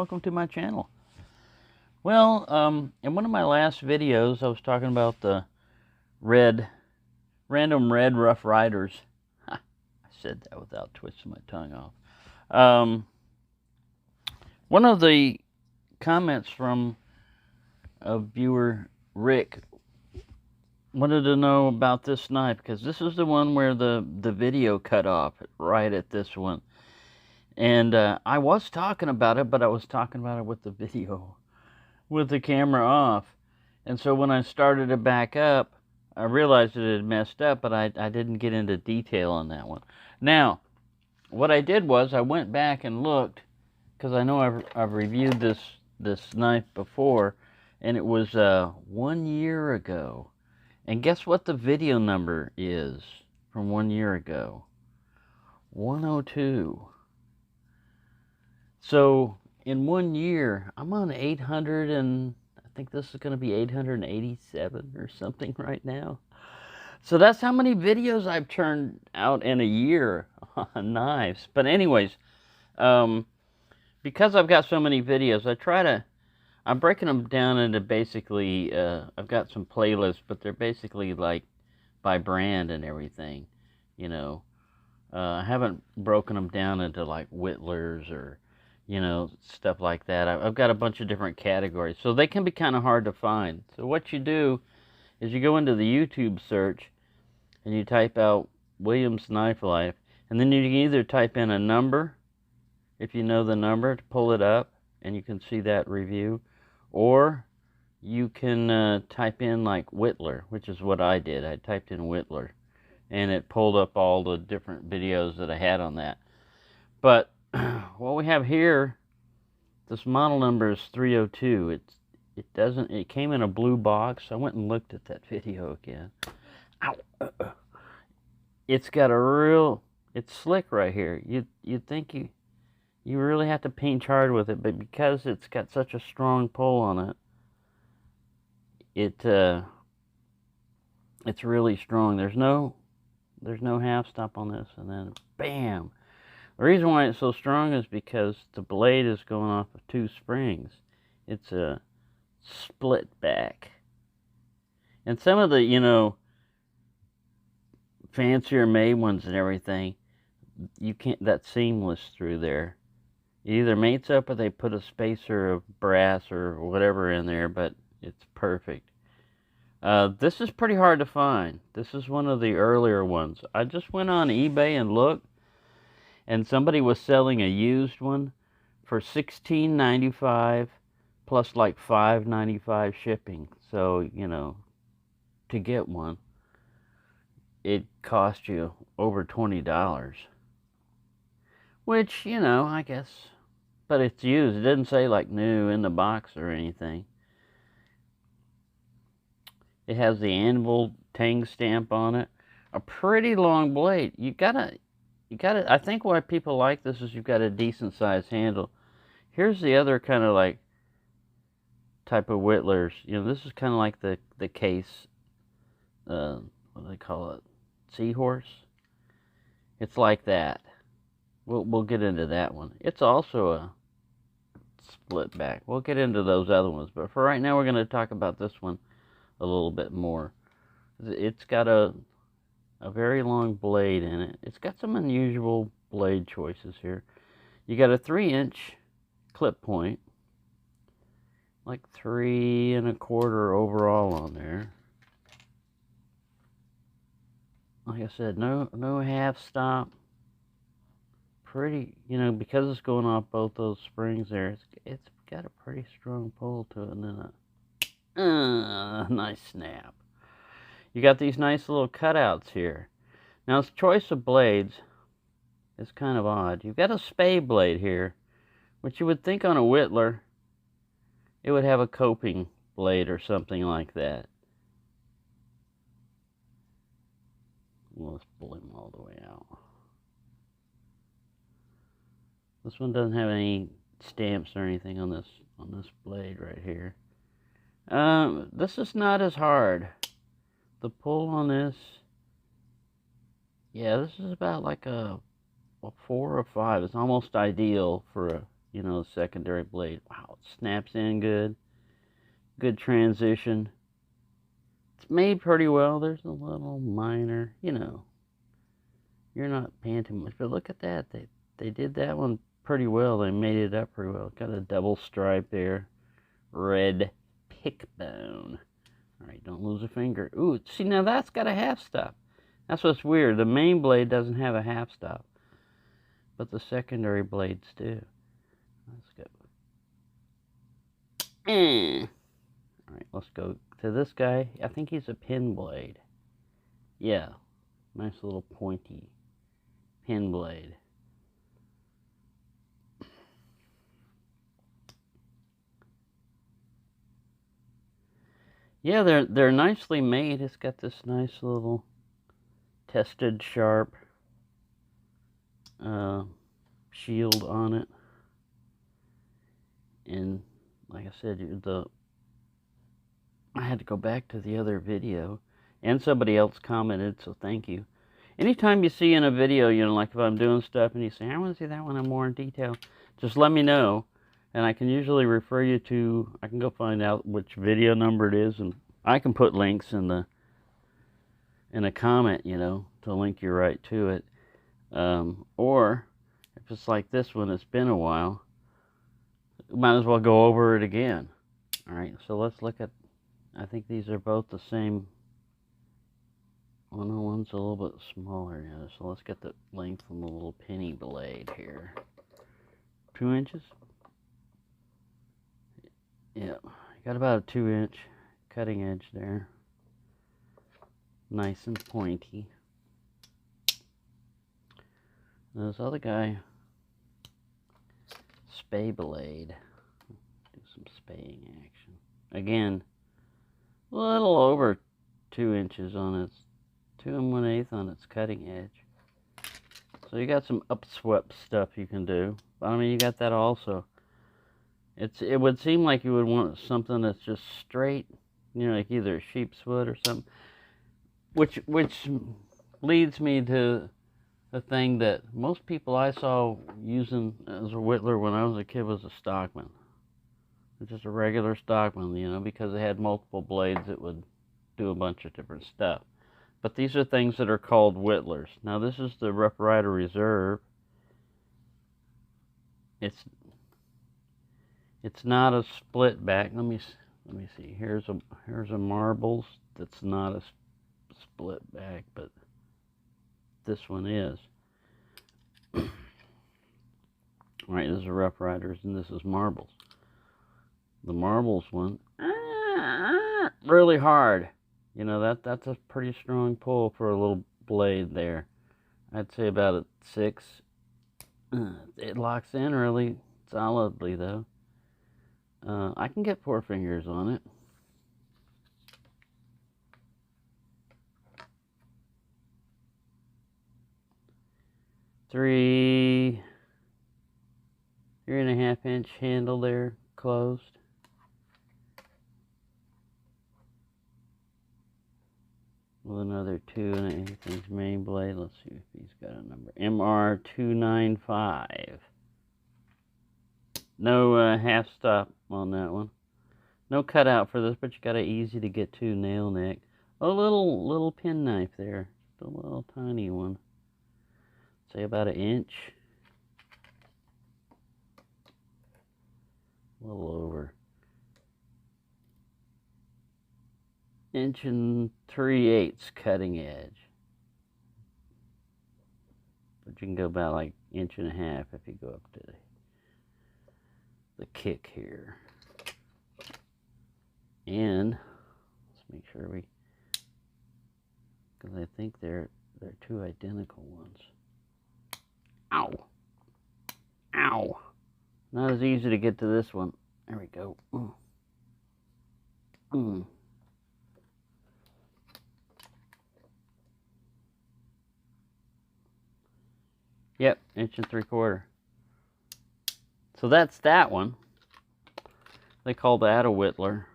welcome to my channel. Well, in one of my last videos, I was talking about the random Red Rough Riders. I said that without twisting my tongue off. One of the comments from a viewer, Rick, wanted to know about this knife, because this is the one where the video cut off right at this one. And I was talking about it, but I was talking about it with the video, with the camera off. And so when I started it back up, I realized it had messed up, but I didn't get into detail on that one. Now, what I did was I went back and looked, because I know I've reviewed this knife before, and it was 1 year ago. And guess what the video number is from 1 year ago? 102. So in 1 year, I'm on 800, and I think this is going to be 887 or something right now. So that's how many videos I've turned out in a year on knives. But anyways, because I've got so many videos, I'm breaking them down into basically, I've got some playlists, but they're basically like by brand and everything, you know. I haven't broken them down into like whittlers or, you know, stuff like that. I've got a bunch of different categories, so they can be kind of hard to find. So what you do is you go into the YouTube search and you type out Williams Knife Life, and then you can either type in a number, if you know the number, to pull it up and you can see that review, or you can type in like Whittler, which is what I did. I typed in Whittler and it pulled up all the different videos that I had on that. But what we have here, this model number is 302. It came in a blue box. I went and looked at that video again. Ow. It's got it's slick right here. You'd think you really have to pinch hard with it, but because it's got such a strong pull on it, it's really strong. There's no half stop on this, and then bam. The reason why it's so strong is because the blade is going off of 2 springs. It's a split back. And some of the, you know, fancier made ones and everything, you can't, that's seamless through there. It either mates up or they put a spacer of brass or whatever in there, but it's perfect. This is pretty hard to find. This is one of the earlier ones. I just went on eBay and looked, and somebody was selling a used one for $16.95 plus like $5.95 shipping. So, you know, to get one, it cost you over $20. Which, you know, I guess, but it's used. It didn't say like new in the box or anything. It has the anvil tang stamp on it. A pretty long blade. You gotta, I think why people like this is you've got a decent sized handle. Here's the other kind of like type of whittlers. You know, this is kind of like the case, what do they call it? Seahorse? It's like that. We'll get into that one. It's also a split back. We'll get into those other ones, but for right now we're going to talk about this one a little bit more. It's got a very long blade in it. It's got some unusual blade choices here. You got a 3-inch clip point, like 3 1/4 overall on there. Like I said, no half stop. Pretty, you know, because it's going off both those springs there, it's got a pretty strong pull to it, and then a nice snap. You got these nice little cutouts here. Now, its choice of blades is kind of odd. You've got a spade blade here, which you would think on a whittler it would have a coping blade or something like that. Well, let's pull him all the way out. This one doesn't have any stamps or anything on this blade right here. This is not as hard. The pull on this, yeah, this is about like a 4 or 5. It's almost ideal for you know, the secondary blade. Wow, it snaps in good. Good transition. It's made pretty well. There's a little minor, you know, you're not paying too much, but look at that. They did that one pretty well. They made it up pretty well. Got a double stripe there. Red pick bone. Alright, don't lose a finger. Ooh, see, now that's got a half stop. That's what's weird. The main blade doesn't have a half stop, but the secondary blades do. Let's go. Alright, let's go to this guy. I think he's a pin blade. Yeah, nice little pointy pin blade. Yeah, they're nicely made. It's got this nice little tested sharp shield on it, and like I said, I had to go back to the other video, and somebody else commented, so thank you. Anytime you see in a video, you know, like if I'm doing stuff and you say, I want to see that one in more in detail, just let me know, and I can usually refer you to, I can go find out which video number it is, and I can put links in a comment, you know, to link you right to it. Or if it's like this one, it's been a while, might as well go over it again. Alright, so let's look at, I think these are both the same. Well, no, one's a little bit smaller, yeah, so let's get the length on the little penny blade here. 2 inches? Yeah, got about a 2-inch cutting edge there. Nice and pointy. This other guy, spay blade. Do some spaying action. Again, a little over 2 inches on its, 2 1/8 on its cutting edge. So you got some upswept stuff you can do. I mean, you got that also. It would seem like you would want something that's just straight, you know, like either a sheep's foot or something. Which leads me to the thing that most people I saw using as a whittler when I was a kid was a stockman. Just a regular stockman, you know, because it had multiple blades, it would do a bunch of different stuff. But these are things that are called whittlers. Now this is the Rough Ryder Reserve. It's not a split back. Let me see. Here's a marbles that's not a split back, but this one is. Right, this is Rough Riders, and this is marbles. The marbles one, really hard. You know, that's a pretty strong pull for a little blade there. I'd say about a 6. It locks in really solidly though. I can get 4 fingers on it. Three and a half inch handle there, closed. With another 2 1/8 inch main blade. Let's see if he's got a number. MR295. No half stop on that one. No cutout for this, but you got an easy to get to nail neck. A little pen knife there. A little tiny one. Say about 1 inch. A little over. 1 3/8 cutting edge. But you can go about like 1.5 inches if you go up to the kick here. And let's make sure because I think they're 2 identical ones. Ow! Ow! Not as easy to get to this one. There we go. Yep, 1 3/4 inches. So that's that one. They call that a whittler.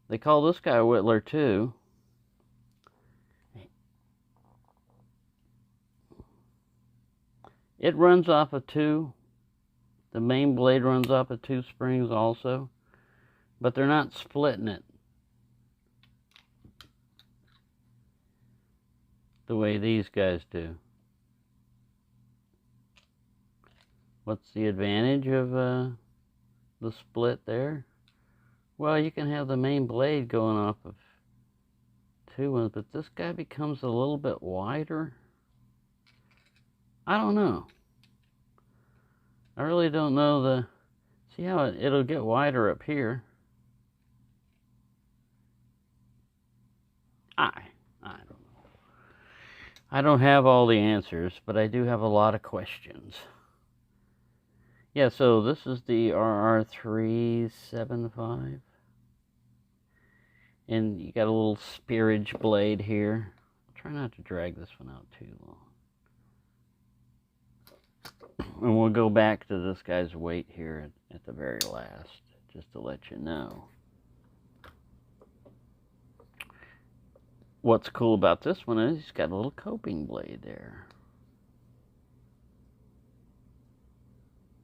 They call this guy a whittler too. It runs off of 2 The main blade runs off of 2 springs also, but they're not splitting it the way these guys do. What's the advantage of the split there? Well, you can have the main blade going off of 2 ones, but this guy becomes a little bit wider. I don't know. I really don't know see how it'll get wider up here. I don't know. I don't have all the answers, but I do have a lot of questions. Yeah, so this is the RR302. And you got a little spearage blade here. Try not to drag this one out too long. And we'll go back to this guy's weight here at the very last, just to let you know. What's cool about this one is he's got a little coping blade there.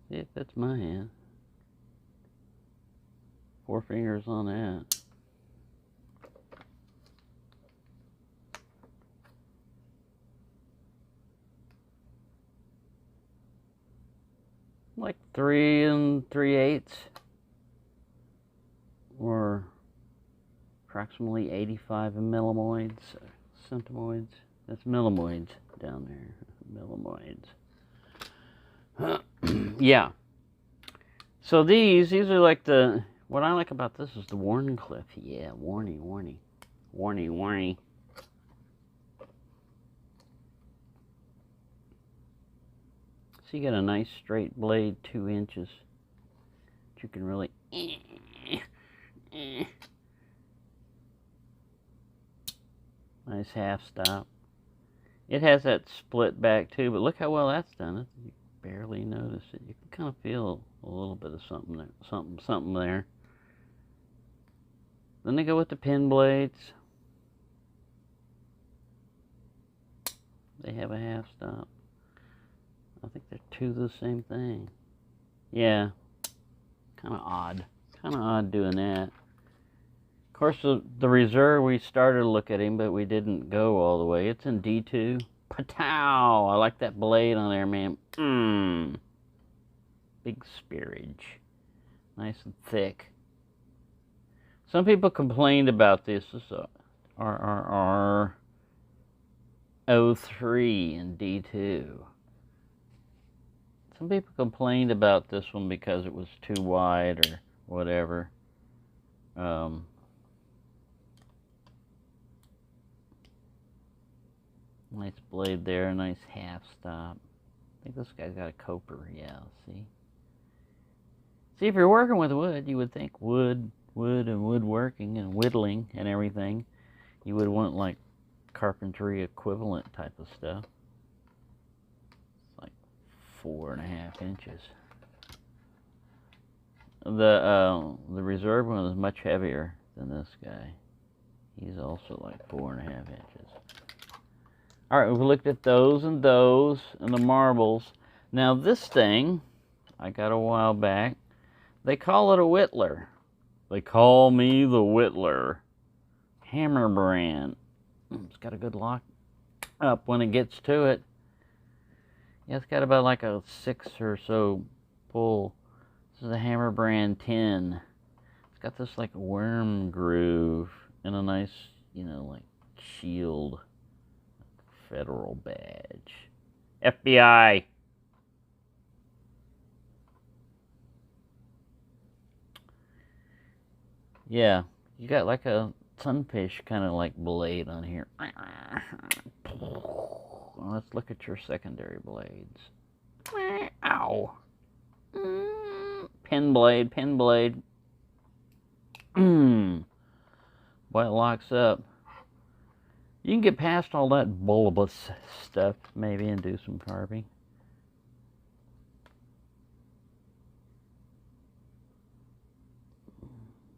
See, it fits my hand. 4 fingers on that. Like 3 3/8, or approximately 85 millimoids, centimoids. That's millimoids down there, millimoids. Yeah. So these are like what I like about this is the Warncliffe. Yeah, warny. So you get a nice straight blade, 2 inches. That you can really nice half stop. It has that split back too, but look how well that's done. You barely notice it. You can kind of feel a little bit of something there, something there. Then they go with the pin blades. They have a half stop. I think they're 2 the same thing. Yeah, kind of odd. Kind of odd doing that. Of course, the reserve, we started to look at him, but we didn't go all the way. It's in D2. Patow! I like that blade on there, man. Big spearage. Nice and thick. Some people complained about this. This is a RR302 in D2. Some people complained about this one because it was too wide or whatever. Nice blade there, nice half stop. I think this guy's got a coper, yeah, see? See, if you're working with wood, you would think wood and woodworking and whittling and everything, you would want like carpentry equivalent type of stuff. It's like 4.5 inches. The reserve one is much heavier than this guy. He's also like 4.5 inches. All right, we've looked at those and the marbles. Now this thing, I got a while back, they call it a whittler. They call me the whittler. Hammer brand. It's got a good lock up when it gets to it. Yeah, it's got about like a 6 or so pull. This is a Hammer brand 10. It's got this like worm groove and a nice, you know, like shield. Federal badge. FBI. Yeah, you got like a sunfish kind of like blade on here. Let's look at your secondary blades. Ow. Pin blade. Boy, it locks up. You can get past all that bulbous stuff, maybe, and do some carving.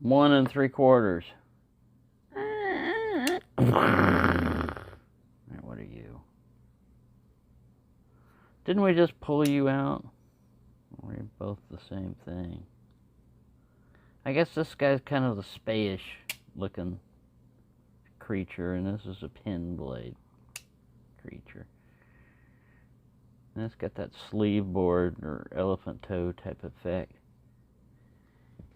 One 3/4. What are you? Didn't we just pull you out? We Both the same thing. I guess this guy's kind of the spayish looking creature, and this is a pin blade creature. And it's got that sleeve board or elephant toe type effect.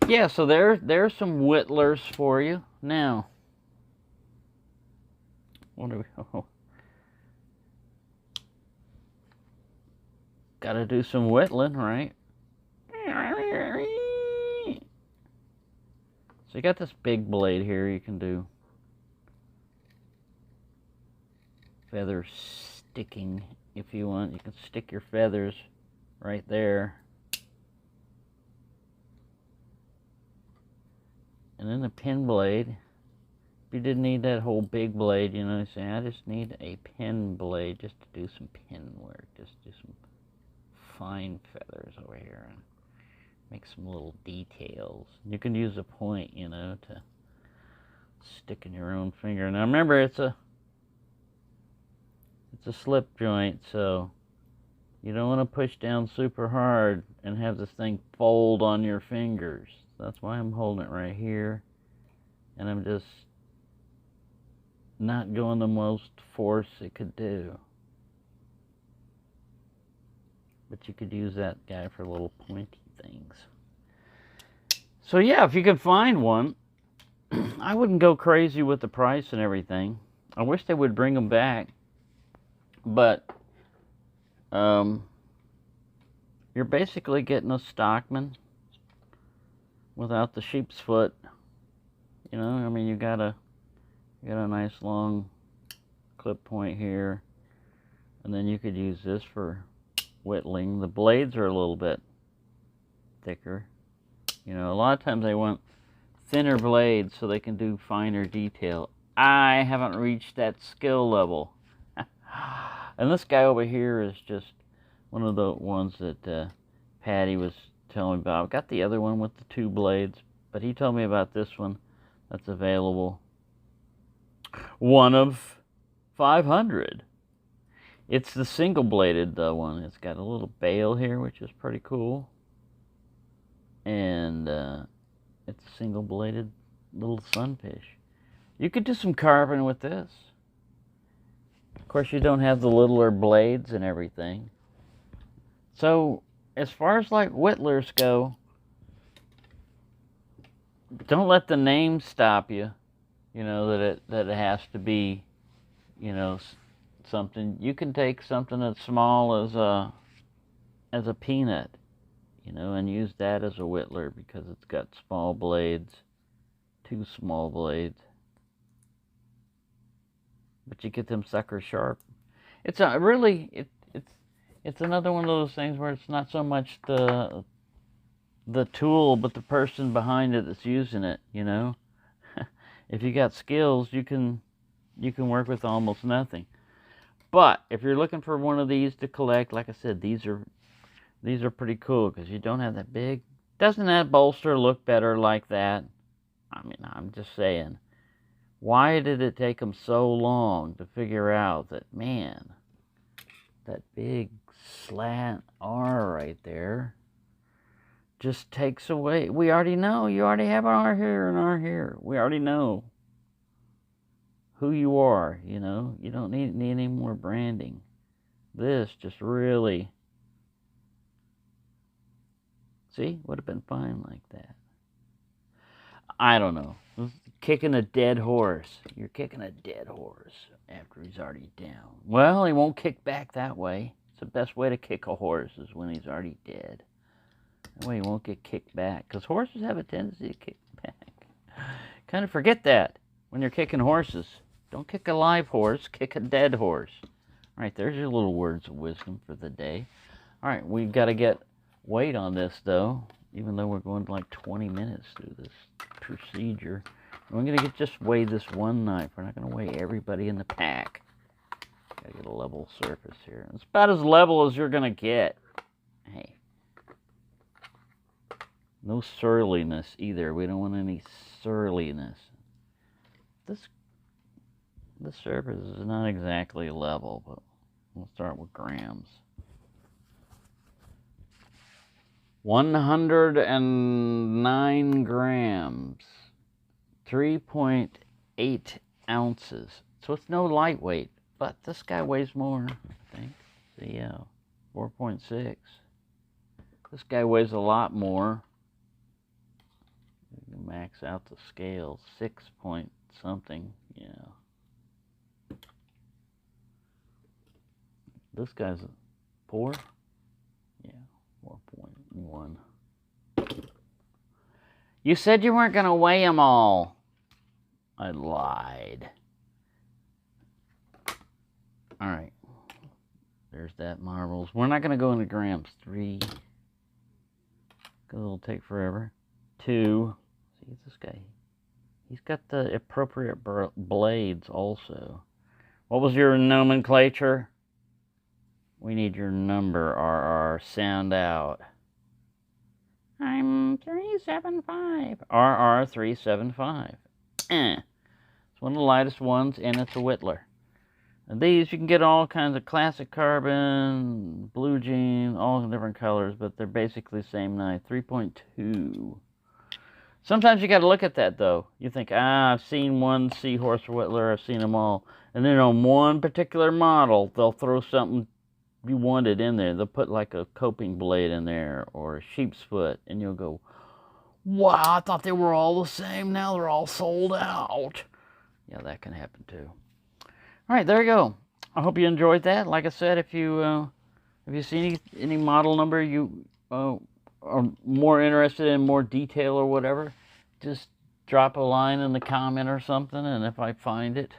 Yeah, so there's some whittlers for you. Now, what do we? Oh, got to do some whittling, right? So you got this big blade here. You can do feather sticking if you want. You can stick your feathers right there. And then the pin blade. If you didn't need that whole big blade, you know, you say, I just need a pin blade just to do some pin work. Just do some fine feathers over here and make some little details. You can use a point, you know, to stick in your own finger. Now remember, it's a slip joint, so you don't want to push down super hard and have this thing fold on your fingers. That's why I'm holding it right here, and I'm just not going the most force it could do. But you could use that guy for little pointy things. So yeah, if you could find one, I wouldn't go crazy with the price and everything. I wish they would bring them back, but you're basically getting a stockman without the sheep's foot. You know, I mean, you got a nice long clip point here, and then you could use this for whittling. The blades are a little bit thicker. You know, a lot of times they want thinner blades so they can do finer detail. I haven't reached that skill level. And this guy over here is just one of the ones that Patty was telling me about. I've got the other one with the 2 blades, but he told me about this one that's available. One of 500. It's the single-bladed one. It's got a little bail here, which is pretty cool. And it's a single-bladed little sunfish. You could do some carving with this. Of course, you don't have the littler blades and everything. So, as far as like whittlers go, don't let the name stop you. You know, that it has to be, you know, something. You can take something as small as a peanut, you know, and use that as a whittler because it's got small blades, 2 small blades. But you get them suckers sharp. It's it's another one of those things where it's not so much the tool, but the person behind it that's using it, you know. If you got skills, you can work with almost nothing. But if you're looking for one of these to collect, like I said, these are pretty cool because you don't have that big. Doesn't that bolster look better like that? I mean, I'm just saying. Why did it take them so long to figure out that, man, that big slant R right there just takes away. We already know. You already have an R here and R here. We already know who you are, you know. You don't need any more branding. This just really, see, would have been fine like that. I don't know. Kicking a dead horse. You're kicking a dead horse after he's already down. Well, he won't kick back that way. It's the best way to kick a horse is when he's already dead. That way he won't get kicked back. Because horses have a tendency to kick back. Kind of forget that when you're kicking horses. Don't kick a live horse, kick a dead horse. All right, there's your little words of wisdom for the day. All right, we've got to get weight on this, though, even though we're going like 20 minutes through this procedure. We're going to just weigh this one knife. We're not going to weigh everybody in the pack. Got to get a level surface here. It's about as level as you're going to get. Hey. No surliness either. We don't want any surliness. This surface is not exactly level, but we'll start with grams. 109 grams, 3.8 ounces. So it's no lightweight, but this guy weighs more, I think. So yeah, 4.6. This guy weighs a lot more. Max out the scale, 6 point something, yeah. This guy's a 4? Yeah, 4.1. You said you weren't going to weigh them all. I lied. All right. There's that marbles. We're not going to go into grams. 3. Because it'll take forever. 2. See, this guy. He's got the appropriate blades also. What was your nomenclature? We need your number, RR. Sound out. I'm 375. RR375. It's one of the lightest ones, and it's a whittler. And these, you can get all kinds of classic carbon, blue jean, all different colors, but they're basically the same knife. 3.2. Sometimes you got to look at that, though. You think, I've seen one seahorse whittler, I've seen them all. And then on one particular model, they'll throw something you wanted in there. They'll put like a coping blade in there or a sheep's foot, and you'll go, wow, I thought they were all the same. Now they're all sold out. Yeah, that can happen too. All right, there you go. I hope you enjoyed that. Like I said, if you see any model number you are more interested in, more detail or whatever, just drop a line in the comment or something, and if I find it,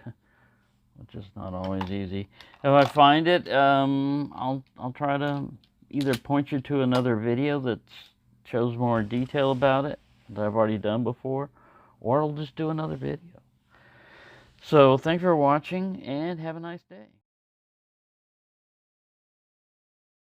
which is not always easy, if I find it, I'll try to either point you to another video that shows more detail about it that I've already done before, or I'll just do another video. So thanks for watching, and have a nice day.